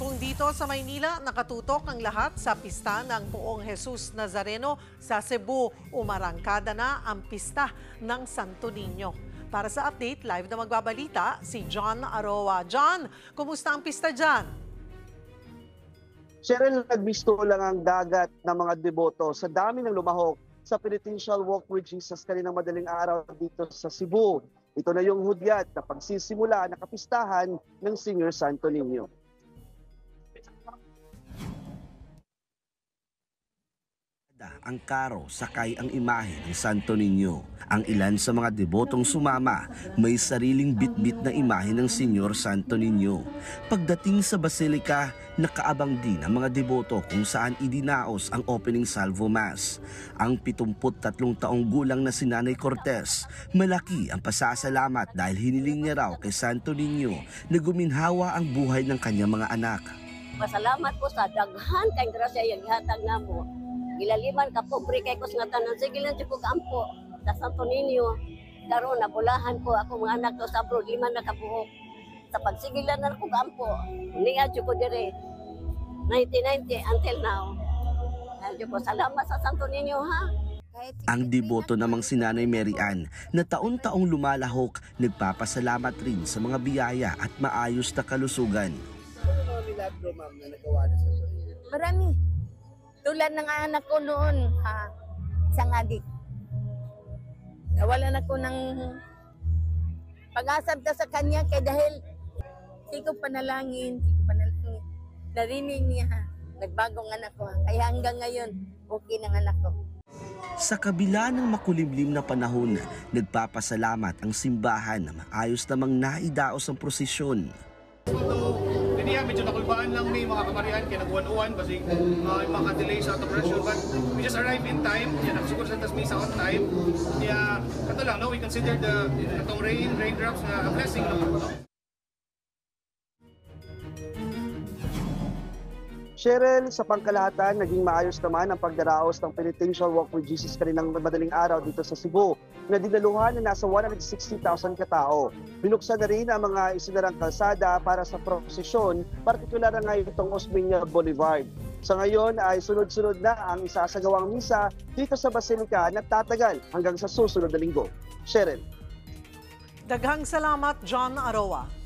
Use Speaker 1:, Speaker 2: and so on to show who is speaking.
Speaker 1: Kung dito sa Maynila, nakatutok ang lahat sa pista ng Poong Jesus Nazareno sa Cebu, umarangkada na ang pista ng Santo Niño. Para sa update, live na magbabalita si John Aroa. John, kumusta ang pista dyan?
Speaker 2: Cheryl, nagbisto lang ang dagat ng mga deboto sa dami ng lumahok sa Penitential Walk with Jesus kaninang madaling araw dito sa Cebu. Ito na yung hudyat na pagsisimula ng kapistahan ng Senior Santo Niño.
Speaker 3: Ang karo sakay ang imahe ng Santo Niño. Ang ilan sa mga debotong sumama may sariling bitbit na imahe ng Senior Santo Niño. Pagdating sa Basilika, nakaabang din ang mga deboto kung saan idinaos ang opening salvo mass. Ang 73 taong gulang na si Nanay Cortez, malaki ang pasasalamat dahil hiniling niya raw kay Santo Niño na guminhawa ang buhay ng kanyang mga anak.
Speaker 4: Pasalamat po sa daghan kay grasya yung ihatag namo. Gilaliman ka po, pre kay kus nga tanan. Sige lang po kampo sa Santo Niño. Karon nabulahan po ako mga anak ko sa abroad, 5 na kabuok. Sa pagsigilan na ko kampo, niya ko dire 1990 until now. Adyo po, salamat sa Santo Niño ha.
Speaker 3: Ang deboto namang si Nanay Mary Ann na taon-taong lumalahok, nagpapasalamat rin sa mga biyaya at maayos na kalusugan.
Speaker 2: Ano mga milagro, ma'am, na nagawa na sa Santo Niño?
Speaker 5: Marami. Tulad ng anak ko noon, isang adik. Nawalan ako ng pag-asam sa kanya kaya dahil hindi ko panalangin, narinig niya, nagbagong anak ko. Kaya hanggang ngayon, okay ng anak ko.
Speaker 3: Sa kabila ng makulimlim na panahon, nagpapasalamat ang simbahan na maayos namang naidaos ang prosesyon.
Speaker 6: Kaniya, medyo nakulbaan lang may mga kamarihan kaya nag-101 kasi mga delay sa operasyon, but we just arrived in time. Yan, nagsukur sa Misa on time. Kaya, kato lang, no? We consider itong raindrops na a blessing. No?
Speaker 2: Cheryl, sa pangkalahatan, naging maayos naman ang pagdaraos ng Penitential Walk with Jesus kaninang madaling araw dito sa Cebu, na dinaluhan na nasa 160,000 katao. Binuksan na rin ang mga isinarang kalsada para sa prosesyon, partikular na ngayon itong Osmeña Boulevard. Sa ngayon ay sunod-sunod na ang isasagawang misa dito sa Basilika na tatagal hanggang sa susunod na linggo. Cheryl.
Speaker 1: Daghang salamat, John Aroa.